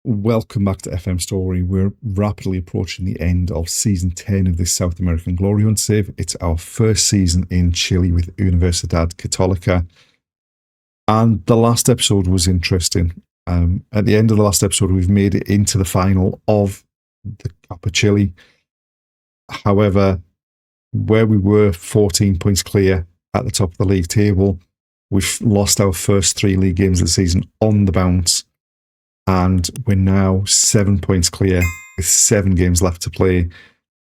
Welcome back to FM Story. We're rapidly approaching the end of season 10 of this South American Glory Hunt save. It's our first season in Chile with Universidad Católica. And the last episode was interesting. At the end of the last episode, we've made it into the final of the Copa Chile. However, where we were 14 points clear at the top of the league table, we've lost our first 3 league games of the season on the bounce. And we're now 7 points clear with 7 games left to play.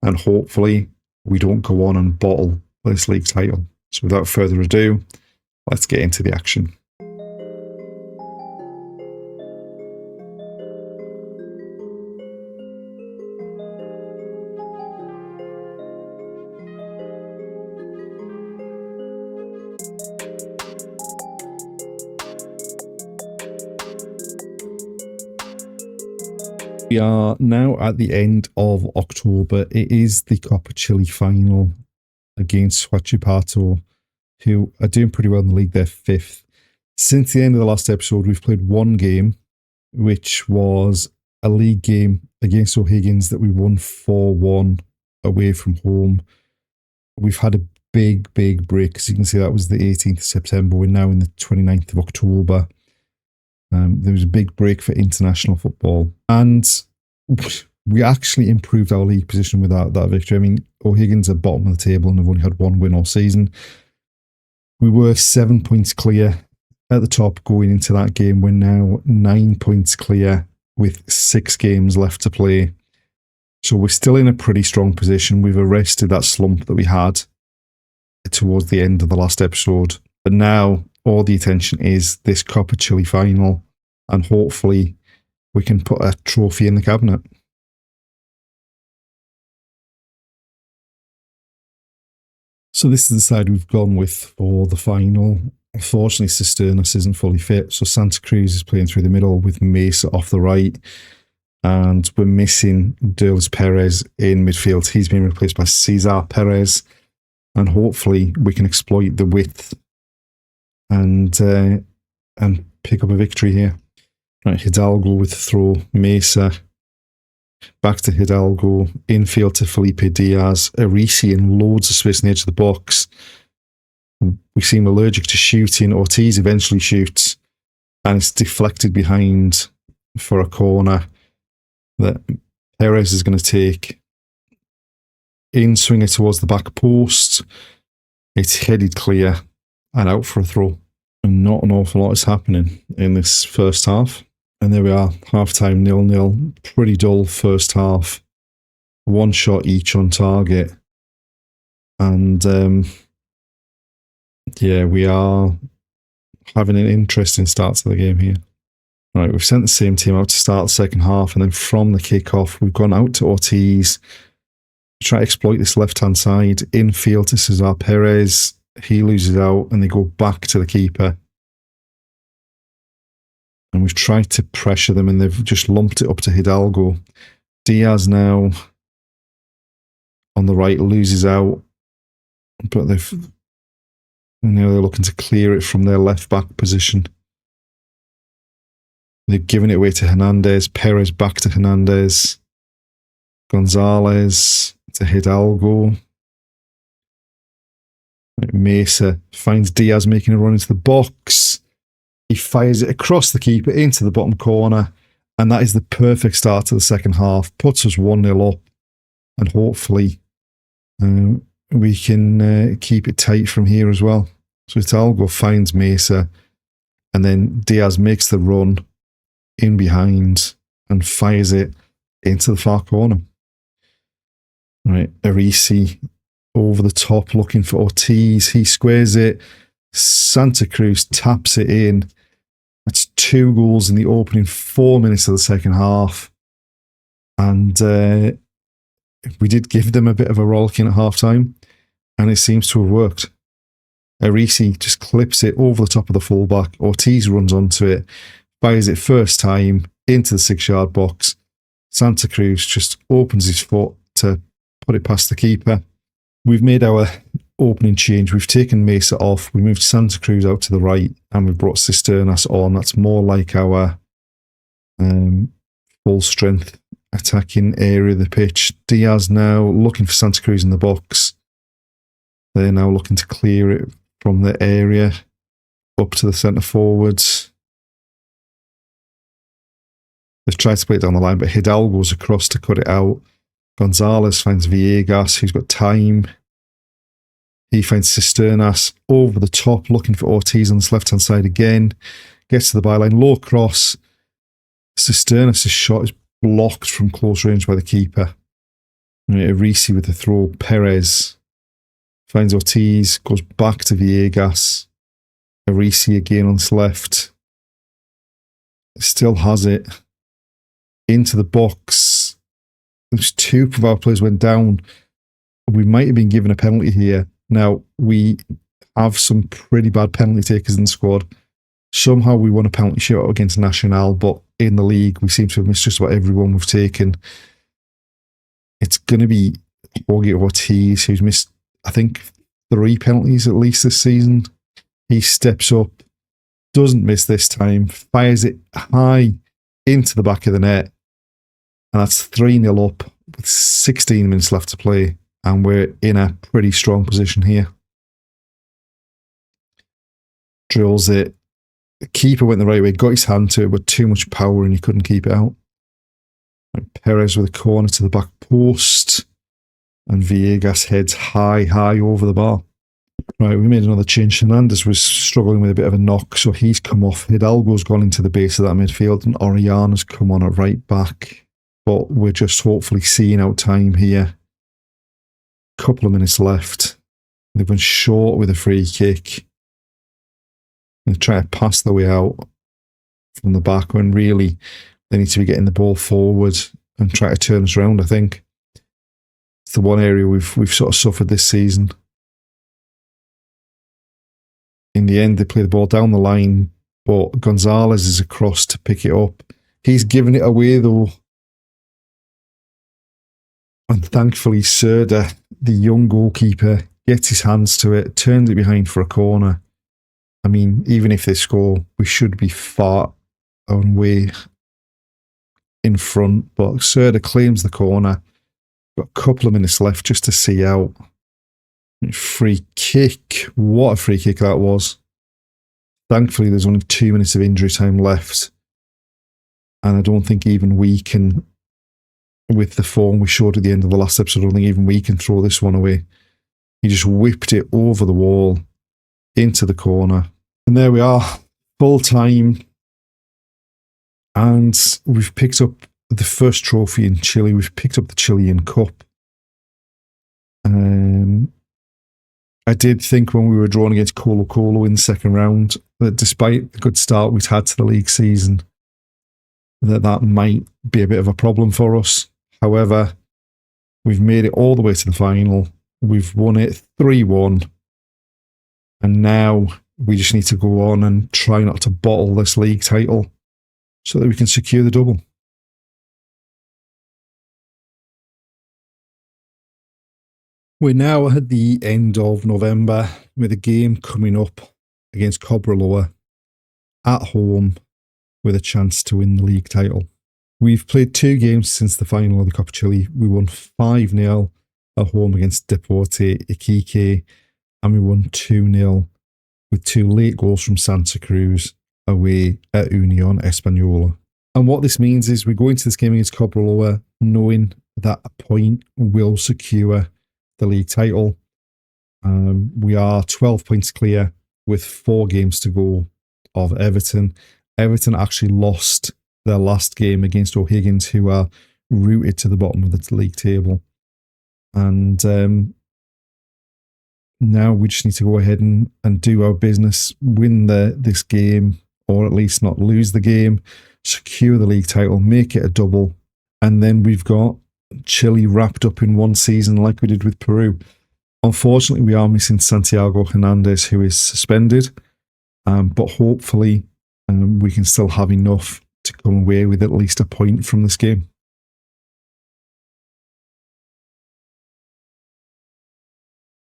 And hopefully we don't go on and bottle this league title. So without further ado, let's get into the action. We are now at the end of October. It is the Copa Chile final against Huachipato, who are doing pretty well in the league. They're 5th. Since the end of the last episode, we've played one game, which was a league game against O'Higgins that we won 4-1 away from home. We've had a big break, because you can see that was the 18th of September. We're now in the 29th of October. There was a big break for international football, and we actually improved our league position with that victory. I mean, O'Higgins are bottom of the table and have only had 1 win all season. We were 7 points clear at the top going into that game. We're now 9 points clear with 6 games left to play. So we're still in a pretty strong position. We've arrested that slump that we had towards the end of the last episode. But now all the attention is this Copa Chile final, and hopefully we can put a trophy in the cabinet. So this is the side we've gone with for the final. Unfortunately, Cisternas isn't fully fit, so Santa Cruz is playing through the middle with Mesa off the right, and we're missing Derlis Perez in midfield. He's been replaced by Cesar Perez, and hopefully we can exploit the width and pick up a victory here. Right, Hidalgo with the throw, Mesa, back to Hidalgo, infield to Felipe Diaz, Arisi in loads of space on the edge of the box. We seem allergic to shooting. Ortiz eventually shoots, and it's deflected behind for a corner that Perez is going to take. In swinger towards the back post. It's headed clear and out for a throw. And not an awful lot is happening in this first half. And there we are, half-time 0-0. Pretty dull first half. 1 shot each on target. And yeah, we are having an interesting start to the game here. Right, we've sent the same team out to start the second half, and then from the kickoff, we've gone out to Ortiz. Try to exploit this left-hand side. Infield to Cesar Perez. He loses out, and they go back to the keeper. And we've tried to pressure them, and they've just lumped it up to Hidalgo. Diaz now on the right loses out, but now they're looking to clear it from their left-back position. They've given it away to Hernandez. Perez back to Hernandez. Gonzalez to Hidalgo. Mesa finds Diaz making a run into the box. He fires it across the keeper into the bottom corner, and that is the perfect start to the second half. Puts us 1-0 up, and hopefully we can keep it tight from here as well. So Hidalgo finds Mesa, and then Diaz makes the run in behind and fires it into the far corner. Right, Arisi over the top looking for Ortiz. He squares it. Santa Cruz taps it in. That's 2 goals in the opening 4 minutes of the second half. And we did give them a bit of a rollicking at half-time, and it seems to have worked. Arisi just clips it over the top of the fullback. Ortiz runs onto it, fires it first time into the 6-yard box. Santa Cruz just opens his foot to put it past the keeper. We've made our opening change. We've taken Mesa off. We moved Santa Cruz out to the right, and we've brought Cisternas on. That's more like our full strength attacking area of the pitch. Diaz now looking for Santa Cruz in the box. They're now looking to clear it from the area up to the centre forwards. They've tried to play it down the line, but Hidalgo's across to cut it out. Gonzalez finds Villegas, who's got time. He finds Cisternas over the top, looking for Ortiz on this left-hand side again. Gets to the byline, low cross. Cisternas' shot is blocked from close range by the keeper. Arisi with the throw. Perez finds Ortiz, goes back to Villegas. Arisi again on this left. Still has it. Into the box. There's two of our players went down. We might have been given a penalty here. Now, we have some pretty bad penalty takers in the squad. Somehow we won a penalty shootout against Nacional, but in the league, we seem to have missed just about everyone we've taken. It's going to be Jorge Ortiz, who's missed, I think, 3 penalties at least this season. He steps up, doesn't miss this time, fires it high into the back of the net, and that's 3-0 up with 16 minutes left to play, and we're in a pretty strong position here. Drills it. The keeper went the right way, got his hand to it, but too much power and he couldn't keep it out. Perez with a corner to the back post, and Villegas heads high over the bar. Right, we made another change. Hernandez was struggling with a bit of a knock, so he's come off. Hidalgo's gone into the base of that midfield, and Orellana's come on at right back. But we're just hopefully seeing out time here. Couple of minutes left. They've been short with a free kick. They try to pass the way out from the back when really they need to be getting the ball forward and try to turn us around, I think. It's the one area we've sort of suffered this season. In the end, they play the ball down the line, but Gonzalez is across to pick it up. He's given it away though. And thankfully, Serda, the young goalkeeper, gets his hands to it, turns it behind for a corner. I mean, even if they score, we should be far and way in front. But Serda claims the corner. Got a couple of minutes left just to see out. Free kick. What a free kick that was. Thankfully, there's only 2 minutes of injury time left. And I don't think even we can, with the form we showed at the end of the last episode, I don't think even we can throw this one away. He just whipped it over the wall into the corner. And there we are, full time. And we've picked up the first trophy in Chile. We've picked up the Chilean Cup. I did think when we were drawn against Colo Colo in the second round that despite the good start we'd had to the league season, that might be a bit of a problem for us. However, we've made it all the way to the final. We've won it 3-1. And now we just need to go on and try not to bottle this league title so that we can secure the double. We're now at the end of November with a game coming up against Cobreloa at home with a chance to win the league title. We've played 2 games since the final of the Copa Chile. We won 5-0 at home against Deporte Iquique, and we won 2-0 with 2 late goals from Santa Cruz away at Union Española. And what this means is we go into this game against Cobreloa knowing that a point will secure the league title. We are 12 points clear with 4 games to go of Everton. Everton actually lost their last game against O'Higgins, who are rooted to the bottom of the league table. And now we just need to go ahead and do our business, win this game, or at least not lose the game, secure the league title, make it a double, and then we've got Chile wrapped up in one season like we did with Peru. Unfortunately, we are missing Santiago Hernandez, who is suspended, but hopefully we can still have enough to come away with at least a point from this game.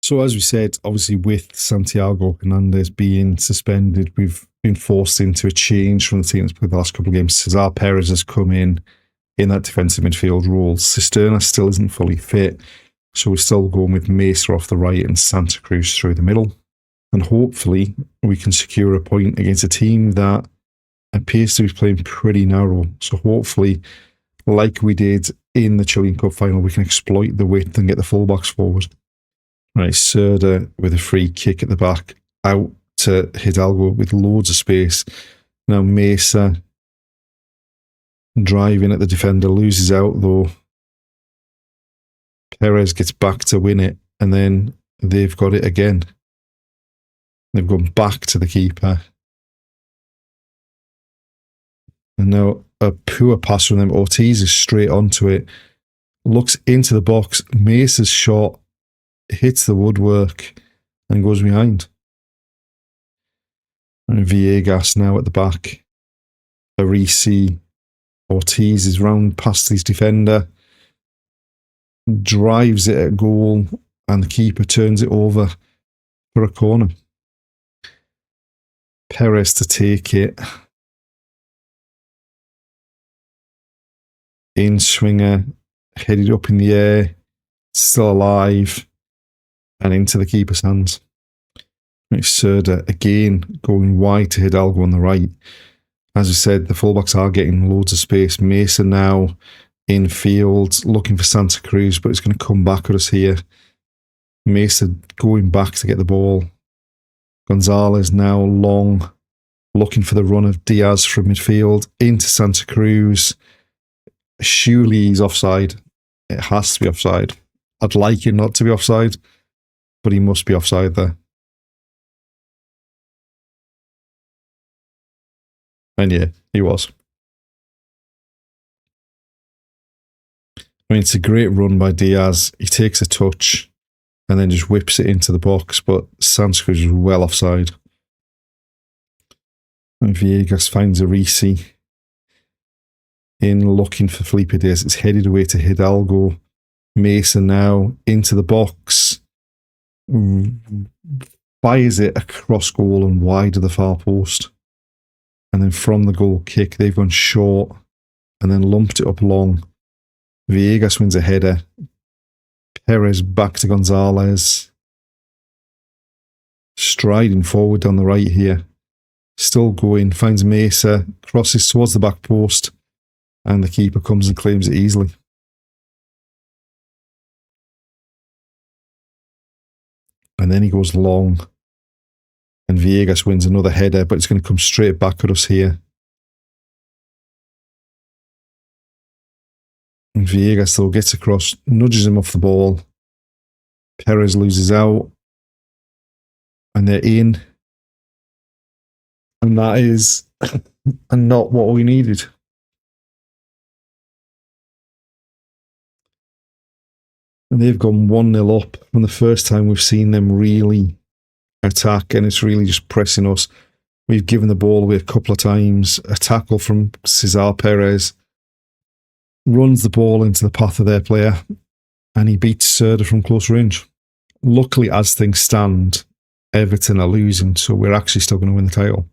So as we said, obviously with Santiago Hernandez being suspended, we've been forced into a change from the team that's played the last couple of games. Cesar Perez has come in. in that defensive midfield role. Cisterna still isn't fully fit, so we're still going with Mesa off the right and Santa Cruz through the middle. And hopefully we can secure a point against a team that appears to be playing pretty narrow. So hopefully, like we did in the Chilean Cup final, we can exploit the width and get the fullbacks forward. Right, Serda with a free kick at the back, out to Hidalgo with loads of space. Now Mesa driving at the defender, loses out though. Perez gets back to win it, and then they've got it again. They've gone back to the keeper. And now a poor pass from them. Ortiz is straight onto it. Looks into the box. Mesa's shot hits the woodwork and goes behind. And Villegas now at the back. Arisi. Ortiz is round past his defender. Drives it at goal. And the keeper turns it over for a corner. Perez to take it. In swinger, headed up in the air, still alive, and into the keeper's hands. Right, Serda again going wide to Hidalgo on the right. As I said, the fullbacks are getting loads of space. Mesa now in field, looking for Santa Cruz, but it's going to come back at us here. Mesa going back to get the ball. Gonzalez now long, looking for the run of Diaz from midfield into Santa Cruz. Surely he's offside. It has to be offside. I'd like it not to be offside, but he must be offside there. And yeah, he was. I mean, it's a great run by Diaz. He takes a touch and then just whips it into the box, but Santa Cruz is well offside. And Villegas finds Arisi. In looking for Felipe Diaz. It's headed away to Hidalgo. Mesa now into the box. Fires it across goal and wide of the far post. And then from the goal kick, they've gone short and then lumped it up long. Villegas wins a header. Perez back to Gonzalez. Striding forward down the right here. Still going, finds Mesa, crosses towards the back post. And the keeper comes and claims it easily. And then he goes long. And Villegas wins another header, but it's going to come straight back at us here. And Villegas, though, gets across, nudges him off the ball. Perez loses out. And they're in. And that is not what we needed. And they've gone 1-0 up from the first time we've seen them really attack, and it's really just pressing us. We've given the ball away a couple of times. A tackle from Cesar Perez runs the ball into the path of their player, and he beats Serda from close range. Luckily, as things stand, Everton are losing, so we're actually still going to win the title.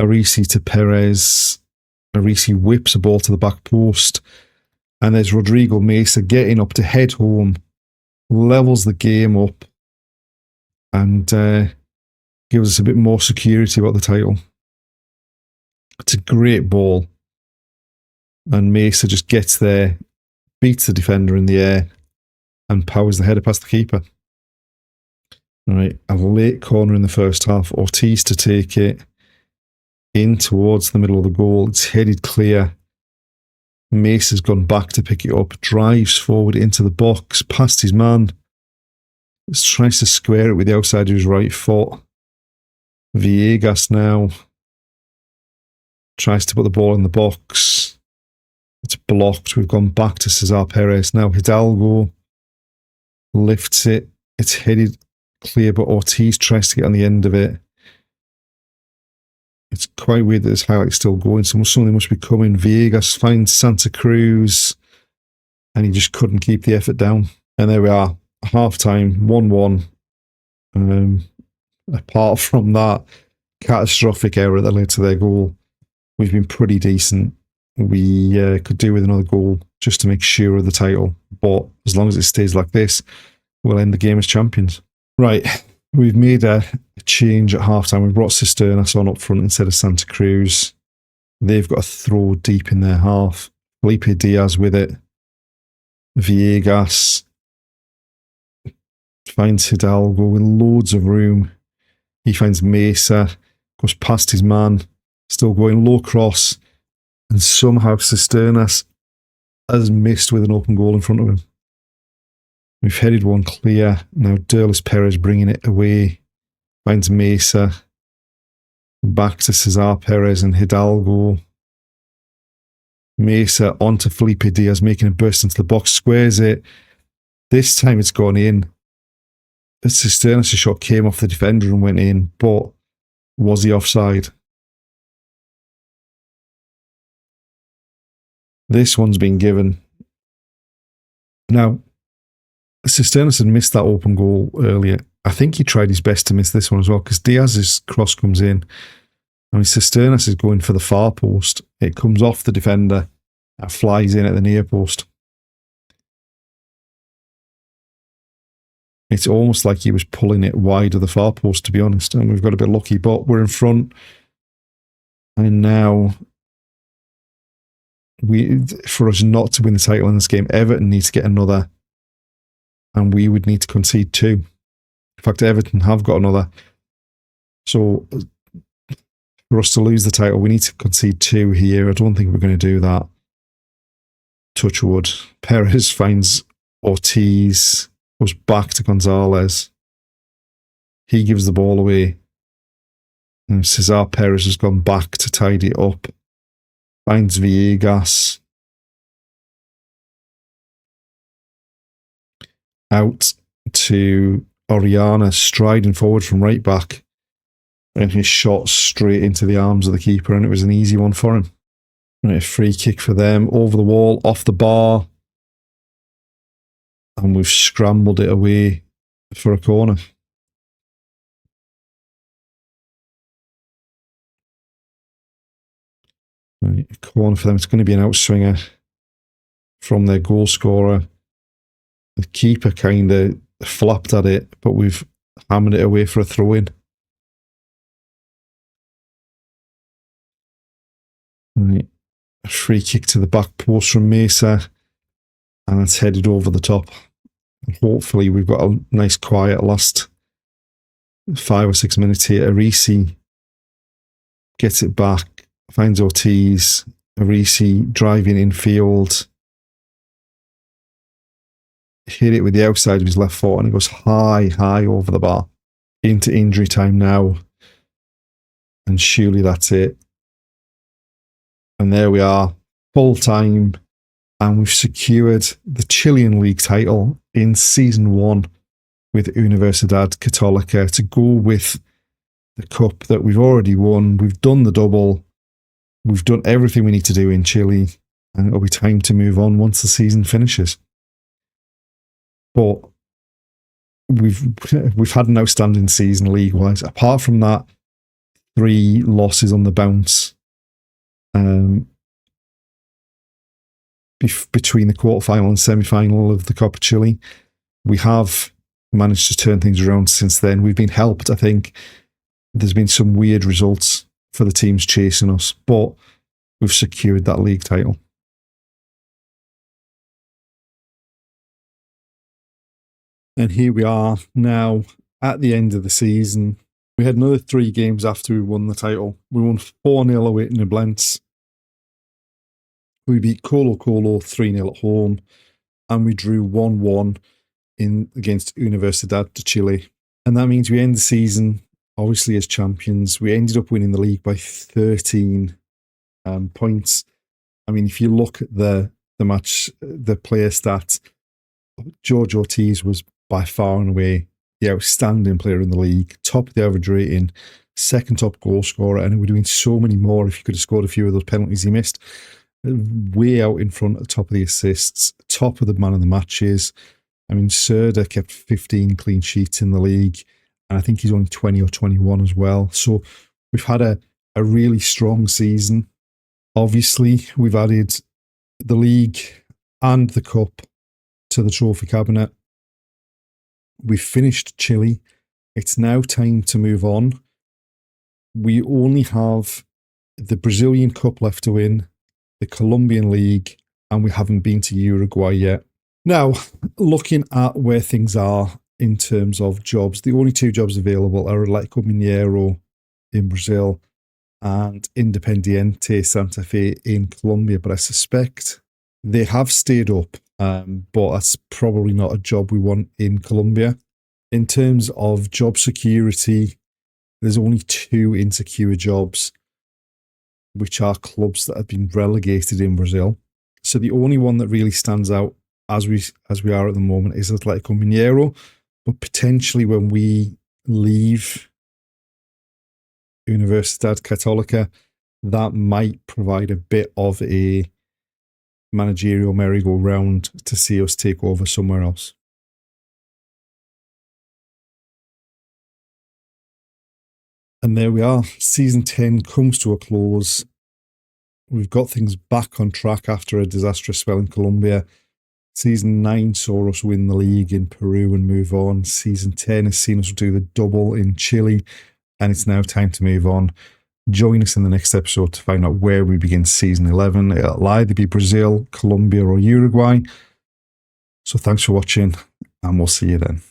Arisi to Perez. Arisi whips a ball to the back post. And there's Rodrigo Mesa getting up to head home, levels the game up, and gives us a bit more security about the title. It's a great ball. And Mesa just gets there, beats the defender in the air, and powers the header past the keeper. All right, a late corner in the first half. Ortiz to take it in towards the middle of the goal. It's headed clear. Mesa's gone back to pick it up, drives forward into the box, past his man. Tries to square it with the outside of his right foot. Villegas now tries to put the ball in the box. It's blocked. We've gone back to Cesar Perez. Now Hidalgo lifts it. It's headed clear, but Ortiz tries to get on the end of it. It's quite weird that this highlight's still going. Something must be coming. Villegas finds Santa Cruz, and he just couldn't keep the effort down. And there we are, half-time, 1-1. Apart from that catastrophic error that led to their goal, we've been pretty decent. we could do with another goal just to make sure of the title. But as long as it stays like this, we'll end the game as champions. Right, we've made a change at halftime. We brought Cisternas on up front instead of Santa Cruz. They've got a throw deep in their half. Felipe Diaz with it. Villegas finds Hidalgo with loads of room. He finds Mesa, goes past his man, still going low cross, and somehow Cisternas has missed with an open goal in front of him. We've headed one clear. Now Derlis Perez bringing it away. Finds Mesa. Back to Cesar Perez and Hidalgo. Mesa onto Felipe Diaz, making a burst into the box, squares it. This time it's gone in. Cisternas' shot came off the defender and went in, but was he offside? This one's been given. Now, Cisternas had missed that open goal earlier. I think he tried his best to miss this one as well, because Diaz's cross comes in. I mean, Cisternas is going for the far post. It comes off the defender and flies in at the near post. It's almost like he was pulling it wide of the far post, to be honest. And we've got a bit lucky, but we're in front. And now, for us not to win the title in this game, Everton needs to get another. And we would need to concede 2. In fact, Everton have got another. So, for us to lose the title, we need to concede 2 here. I don't think we're going to do that. Touch wood. Perez finds Ortiz, goes back to Gonzalez. He gives the ball away. And Cesar Perez has gone back to tidy it up. Finds Villegas. Out to Oriana, striding forward from right back. And his shot straight into the arms of the keeper, and it was an easy one for him. Right, a free kick for them, over the wall, off the bar. And we've scrambled it away for a corner. Right, a corner for them. It's going to be an outswinger from their goal scorer. The keeper kind of flapped at it, but we've hammered it away for a throw-in. Right. A free kick to the back post from Mesa, and it's headed over the top. And hopefully we've got a nice quiet last 5 or 6 minutes here. Arisi gets it back, finds Ortiz. Arisi driving infield. Hit it with the outside of his left foot, and it goes high over the bar. Into injury time now. And surely that's it. And there we are, full time, and we've secured the Chilean League title in Season 1 with Universidad Católica to go with the cup that we've already won. We've done the double. We've done everything we need to do in Chile, and it'll be time to move on once the season finishes. But we've had an outstanding season league-wise. Apart from that, 3 losses on the bounce. Between the quarterfinal and semi-final of the Copa Chile, we have managed to turn things around since then. We've been helped, I think. There's been some weird results for the teams chasing us, but we've secured that league title. And here we are now at the end of the season. We had another 3 games after we won the title. We won 4-0 away to Nublense. We beat Colo Colo 3-0 at home. And we drew 1-1 against Universidad de Chile. And that means we end the season, obviously, as champions. We ended up winning the league by 13 points. I mean, if you look at the match, the player stats, George Ortiz was by far and away the outstanding player in the league, top of the average rating, second top goal scorer, and we're doing so many more if you could have scored a few of those penalties he missed. Way out in front at the top of the assists, top of the man of the matches. I mean, Serda kept 15 clean sheets in the league, and I think he's only 20 or 21 as well. So we've had a really strong season. Obviously, we've added the league and the cup to the trophy cabinet. We've finished Chile. It's now time to move on. We only have the Brazilian Cup left to win, the Colombian League, and we haven't been to Uruguay yet. Now, looking at where things are in terms of jobs, the only two jobs available are Atlético Mineiro in Brazil and Independiente Santa Fe in Colombia, but I suspect they have stayed up, but that's probably not a job we want in Colombia. In terms of job security, there's only two insecure jobs, which are clubs that have been relegated in Brazil. So the only one that really stands out as we are at the moment is Atlético Mineiro, but potentially when we leave Universidad Católica, that might provide a bit of a managerial merry-go-round to see us take over somewhere else. And there we are. Season 10 comes to a close. We've got things back on track after a disastrous spell in Colombia. Season 9 saw us win the league in Peru and move on. Season 10 has seen us do the double in Chile, and it's now time to move on. Join us in the next episode to find out where we begin season 11. It'll either be Brazil, Colombia, or Uruguay. So thanks for watching, and we'll see you then.